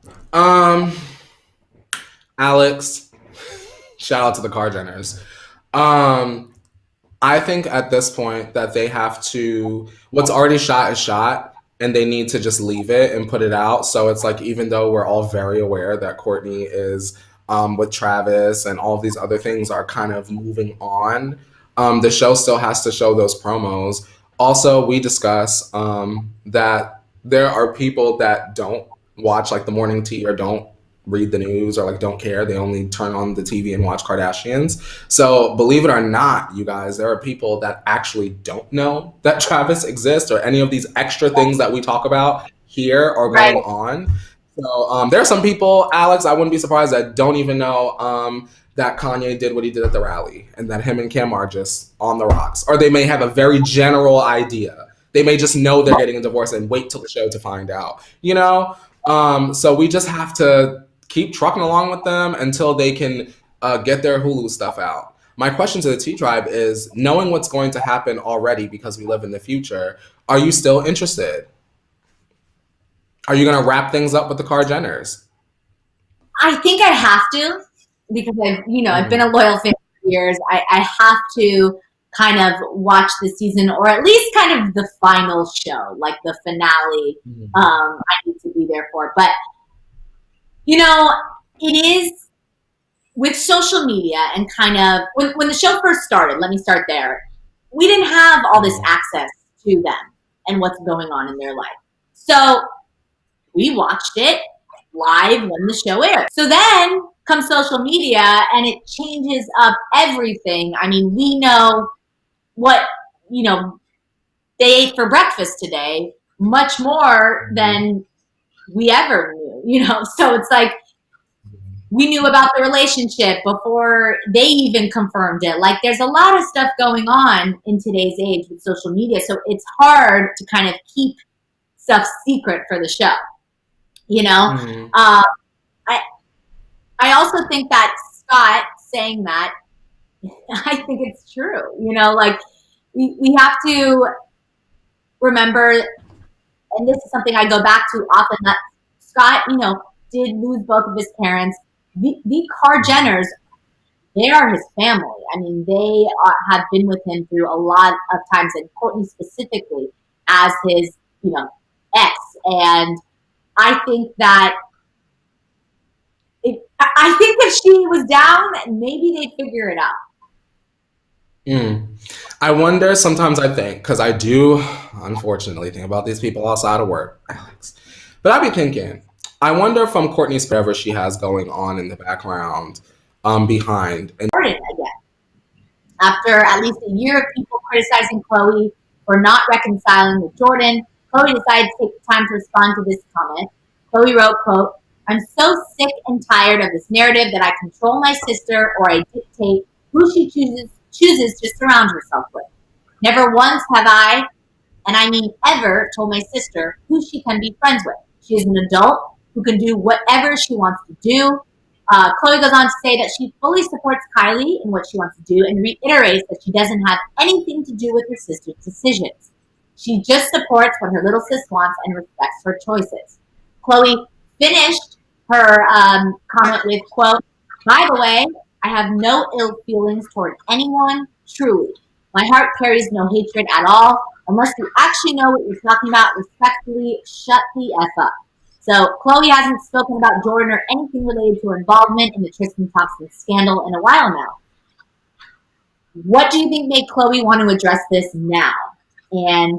Alex, shout out to the Kardashians. I think at this point that they have to, what's already shot is shot, and they need to just leave it and put it out. So it's like, even though we're all very aware that Courtney is with Travis and all of these other things are kind of moving on, the show still has to show those promos. Also, we discuss that there are people that don't watch like the morning tea or don't read the news or like don't care. They only turn on the TV and watch Kardashians. So believe it or not, you guys, there are people that actually don't know that Travis exists or any of these extra things that we talk about here are going on. So there are some people, Alex, I wouldn't be surprised, that don't even know that Kanye did what he did at the rally and that him and Kim are just on the rocks. Or they may have a very general idea. They may just know they're getting a divorce and wait till the show to find out, you know? So we just have to keep trucking along with them until they can get their Hulu stuff out. My question to the T Tribe is, knowing what's going to happen already because we live in the future, are you still interested? Are you going to wrap things up with the Kardashians? I think I have to, because I've been a loyal fan for years. I have to kind of watch the season, or at least kind of the final show, like the finale. I need to be there for. But it is with social media and kind of when the show first started, let me start there. We didn't have all this access to them and what's going on in their life. So we watched it live when the show aired. So then comes social media and it changes up everything. I mean, we know what, they ate for breakfast today much more than we ever knew, So it's like, we knew about the relationship before they even confirmed it. Like, there's a lot of stuff going on in today's age with social media. So it's hard to kind of keep stuff secret for the show, I also think that Scott saying that, I think it's true, like we have to remember, and this is something I go back to often, that Scott, did lose both of his parents. The Kardashians, they are his family. I mean, they have been with him through a lot of times, and Courtney specifically as his, ex. And I think that if she was down, maybe they'd figure it out. I wonder, sometimes I think, because I do unfortunately think about these people outside of work, Alex. But I'd be thinking, I wonder from Courtney's whatever she has going on in the background behind. And again, after at least a year of people criticizing Khloe for not reconciling with Jordyn, Khloe decided to take the time to respond to this comment. Khloe wrote, quote, I'm so sick and tired of this narrative that I control my sister or I dictate who she chooses to surround herself with. Never once have I, and I mean ever, told my sister who she can be friends with. She is an adult who can do whatever she wants to do. Khloe goes on to say that she fully supports Kylie in what she wants to do and reiterates that she doesn't have anything to do with her sister's decisions. She just supports what her little sis wants and respects her choices. Khloe finished her comment with, quote, by the way, I have no ill feelings toward anyone, truly. My heart carries no hatred at all. Unless you actually know what you're talking about, respectfully, shut the F up. So Khloe hasn't spoken about Jordyn or anything related to her involvement in the Tristan Thompson scandal in a while now. What do you think made Khloe want to address this now? And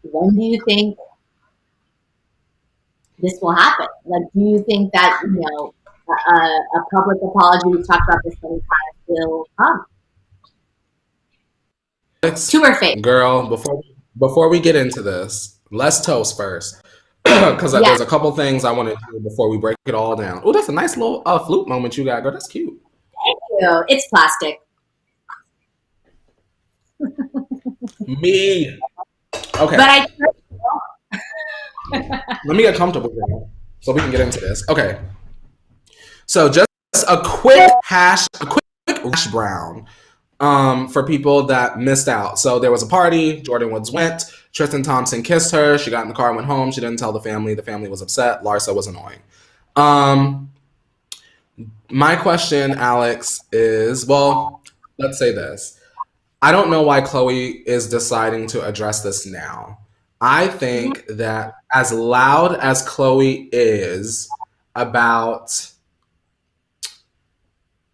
when do you think this will happen? Like, do you think that, you know, a public apology, we've talked about this many times, will come to her face? Girl, before we get into this, let's toast first. Because there's a couple things I want to do before we break it all down. Oh, that's a nice little flute moment you got, girl. That's cute. Thank you. It's plastic. Me. Okay. But let me get comfortable here so we can get into this. Okay. So just a quick hash brown for people that missed out. So there was a party. Jordyn Woods went. Tristan Thompson kissed her. She got in the car and went home. She didn't tell the family. The family was upset. Larsa was annoying. My question, Alex, is, well, let's say this. I don't know why Khloe is deciding to address this now. I think that as loud as Khloe is about,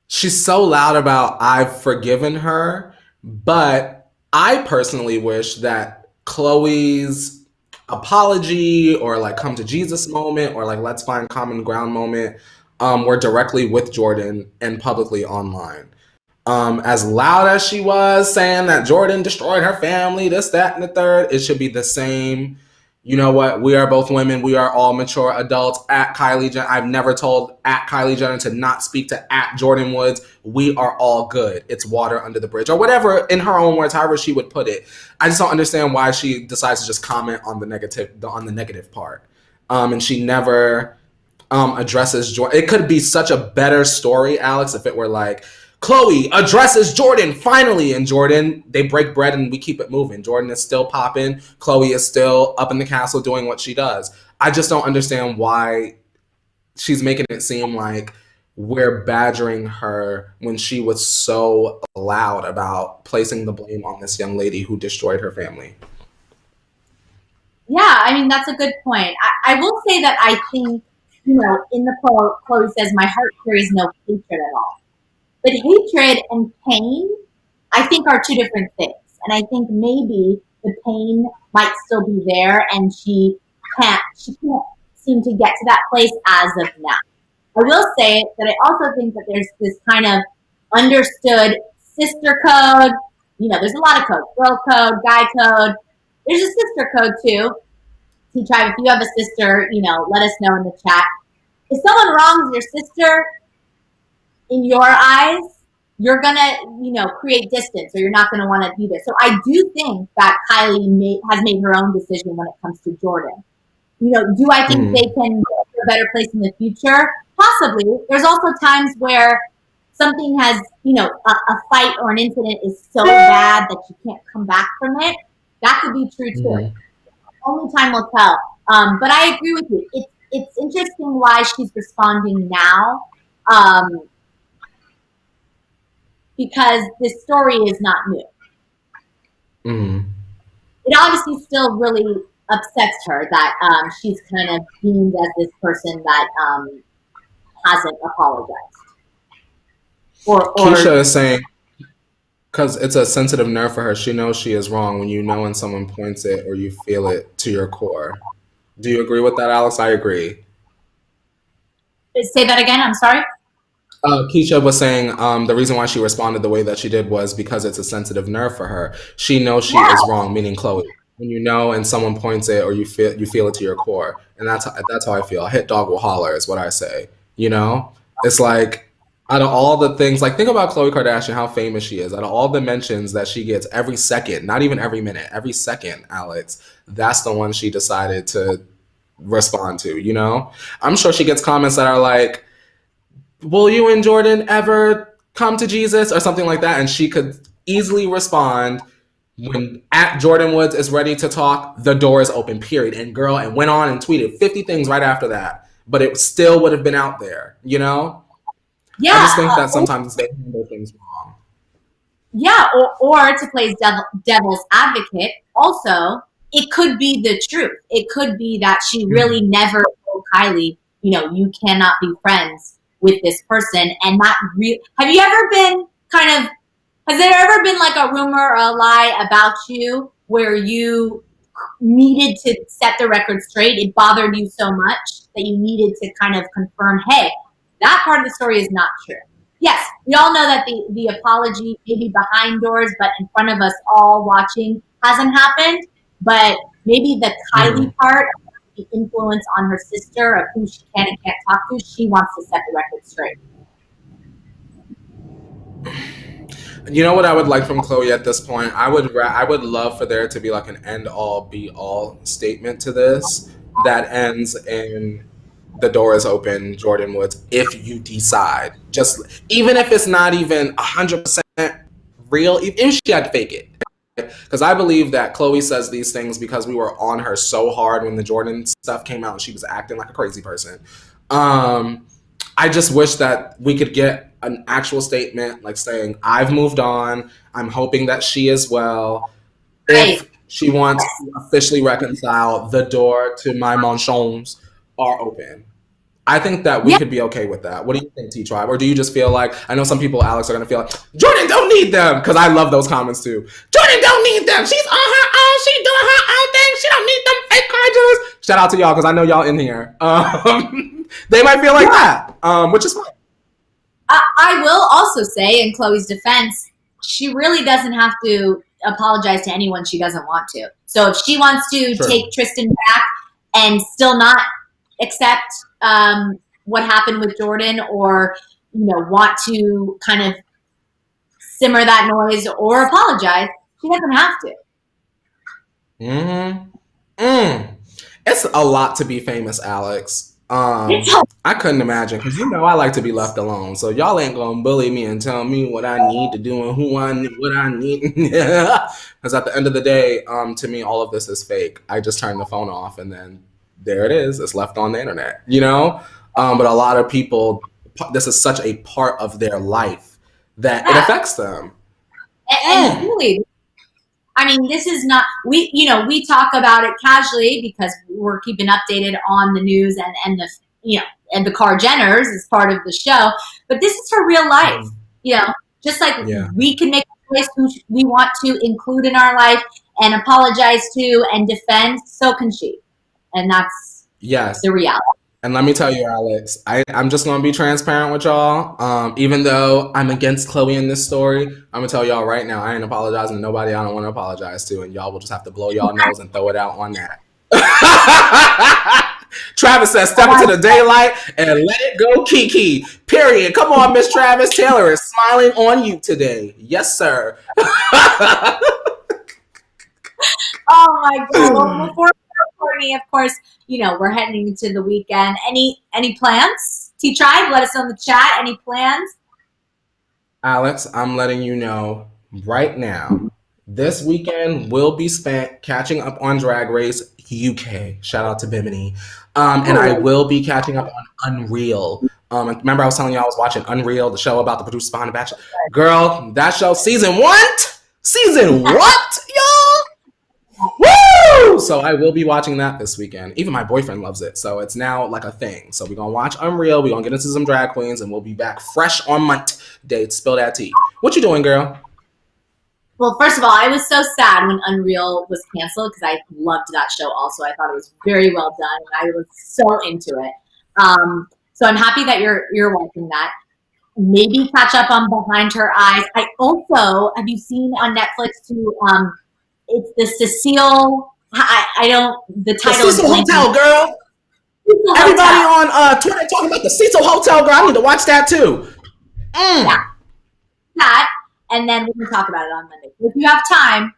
she's so loud about I've forgiven her, but I personally wish that Khloe's apology or like come to Jesus moment or like let's find common ground moment were directly with Jordyn and publicly online. As loud as she was saying that Jordyn destroyed her family, this, that, and the third, it should be the same. You know what? We are both women. We are all mature adults. At Kylie Jenner, I've never told at Kylie Jenner to not speak to at Jordyn Woods. We are all good. It's water under the bridge or whatever, in her own words, however she would put it. I just don't understand why she decides to just comment on the negative part. And she never addresses Jordyn. It could be such a better story, Alex, if it were like, Khloe addresses Jordyn finally, and Jordyn, they break bread and we keep it moving. Jordyn is still popping. Khloe is still up in the castle doing what she does. I just don't understand why she's making it seem like we're badgering her when she was so loud about placing the blame on this young lady who destroyed her family. Yeah, I mean, that's a good point. I will say that I think, you know, in the quote, Khloe says, my heart carries no hatred at all. But hatred and pain, I think, are two different things. And I think maybe the pain might still be there and she can't seem to get to that place as of now. I will say that I also think that there's this kind of understood sister code. You know, there's a lot of codes. Girl code, guy code. There's a sister code too. T-Tribe, if you have a sister, you know, let us know in the chat. If someone wrongs your sister, in your eyes, you're gonna, you know, create distance, or you're not gonna want to be there. So I do think that Kylie has made her own decision when it comes to Jordyn. You know, do I think they can go to a better place in the future? Possibly. There's also times where something has, you know, a fight or an incident is so bad that you can't come back from it. That could be true too. Only time will tell. But I agree with you. It's interesting why she's responding now. Because this story is not new. It obviously still really upsets her that she's kind of deemed as this person that hasn't apologized. Keisha is saying, because it's a sensitive nerve for her, she knows she is wrong when you know when someone points it or you feel it to your core. Do you agree with that, Alex? I agree. Say that again, I'm sorry? Keisha was saying the reason why she responded the way that she did was because it's a sensitive nerve for her. She knows she is wrong, meaning Khloe. When you know and someone points it or you feel it to your core, And that's how I feel. A hit dog will holler is what I say. You know? It's like, out of all the things, like think about Khloe Kardashian, how famous she is. Out of all the mentions that she gets every second, not even every minute, every second, Alex, that's the one she decided to respond to, you know? I'm sure she gets comments that are like, will you and Jordyn ever come to Jesus or something like that? And she could easily respond, when at Jordyn Woods is ready to talk, the door is open, period. And girl, and went on and tweeted 50 things right after that. But it still would have been out there, you know? Yeah. I just think that sometimes they handle things wrong. Yeah, or to play devil's advocate, also, it could be the truth. It could be that she really never told Kylie, you know, you cannot be friends with this person. And not have you ever been has there ever been like a rumor or a lie about you where you needed to set the record straight? It bothered you so much that you needed to kind of confirm, hey, that part of the story is not true. Yes, we all know that the apology maybe behind doors, but in front of us all watching hasn't happened. But maybe the Kylie part, the influence on her sister of who she can and can't talk to, she wants to set the record straight. You know what I would like from Khloe at this point? I would love for there to be like an end all be all statement to this that ends in the door is open, Jordyn Woods, if you decide. Just even if it's not even 100% real, even if she had to fake it. Because I believe that Khloe says these things because we were on her so hard when the Jordyn stuff came out and she was acting like a crazy person. I just wish that we could get an actual statement like saying, I've moved on. I'm hoping that she is well. If she wants to officially reconcile, the door to my mansions are open. I think that we could be okay with that. What do you think, T-Tribe? Or do you just feel like, I know some people, Alex, are going to feel like, Jordyn don't need them, because I love those comments too. Jordyn don't need them. She's on her own. She's doing her own thing. She don't need them fake cards. Shout out to y'all, because I know y'all in here. They might feel like that, which is fine. I will also say, in Khloe's defense, she really doesn't have to apologize to anyone she doesn't want to. So if she wants to take Tristan back and still not accept what happened with Jordyn, or want to kind of simmer that noise or apologize, she doesn't have to. It's a lot to be famous, Alex. I couldn't imagine, because I like to be left alone. So y'all ain't gonna bully me and tell me what I need to do and what I need. Because at the end of the day, to me, all of this is fake. I just turn the phone off and then there it is. It's left on the internet, But a lot of people, this is such a part of their life that it affects them. And really, I mean, this is not, we talk about it casually because we're keeping updated on the news and the Kar-Jenners is part of the show, but this is her real life, just like we can make a choice who we want to include in our life and apologize to and defend, so can she. And that's the reality. And let me tell you, Alex, I'm just going to be transparent with y'all. Even though I'm against Khloe in this story, I'm going to tell y'all right now, I ain't apologizing to nobody I don't want to apologize to. And y'all will just have to blow y'all nose and throw it out on that. Travis says, step into the daylight and let it go, Kiki. Period. Come on, Miss Travis. Taylor is smiling on you today. Yes, sir. Oh, my God. Well, before Courtney, of course, we're heading into the weekend. Any plans? T-Tribe, let us know in the chat. Any plans? Alex, I'm letting you know right now, this weekend will be spent catching up on Drag Race UK. Shout out to Bimini. And I will be catching up on Unreal. Remember I was telling you I was watching Unreal, the show about the producers behind The Bachelor? Girl, that show, season what? Season what, y'all? Woo! So I will be watching that this weekend. Even my boyfriend loves it. So it's now like a thing. So we're going to watch Unreal. We're going to get into some drag queens. And we'll be back fresh on Monday to spill that tea. What you doing, girl? Well, first of all, I was so sad when Unreal was canceled because I loved that show also. I thought it was very well done. And I was so into it. So I'm happy that you're watching that. Maybe catch up on Behind Her Eyes. I also, have you seen on Netflix too, it's the Cecile, the title the Cecil Hotel, girl. Everybody on Twitter talking about the Cecil Hotel, girl. I need to watch that too. Yeah, that, and then we can talk about it on Monday. If you have time,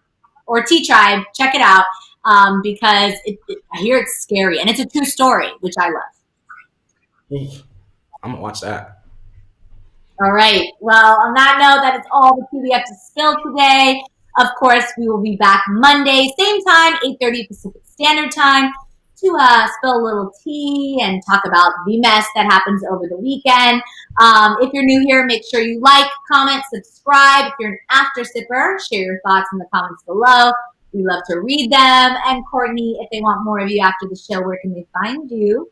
or T-Tribe, check it out, because I hear it's scary, and it's a true story, which I love. I'm gonna watch that. All right. Well, on that note, that is all the tea we have to spill today. Of course, we will be back Monday, same time, 8:30 Pacific Standard Time, to spill a little tea and talk about the mess that happens over the weekend. If you're new here, make sure you like, comment, subscribe. If you're an after sipper, share your thoughts in the comments below. We love to read them. And Courtney, if they want more of you after the show, where can they find you?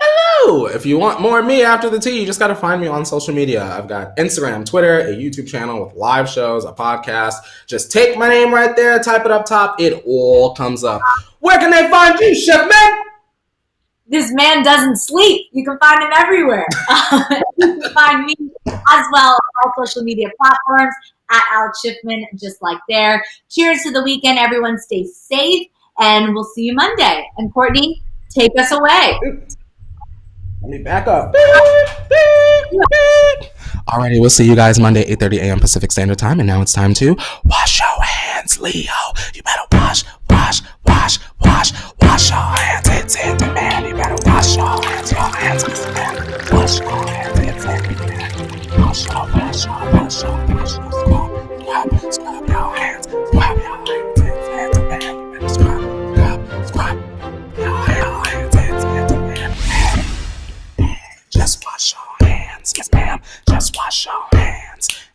Hello! If you want more of me after the tea, you just got to find me on social media. I've got Instagram, Twitter, a YouTube channel with live shows, a podcast. Just take my name right there, type it up top. It all comes up. Where can they find you, Chef Man? This man doesn't sleep. You can find him everywhere. You can find me as well on all social media platforms at Alex Schiffman, just like there. Cheers to the weekend. Everyone stay safe, and we'll see you Monday. And Courtney, take us away. Let me back up. Alrighty, we'll see you guys Monday, 8:30 a.m. Pacific Standard Time. And now it's time to wash your hands, Leo. You better wash your hands. It's in demand. You better wash your hands. Your hands is demand. Wash your hands. It's in demand. Wash your scrub your hands. Scrub your hands. It's in demand. You better scrub your hands. It's in demand. Just wash your hands, yes ma'am. Just wash your hands.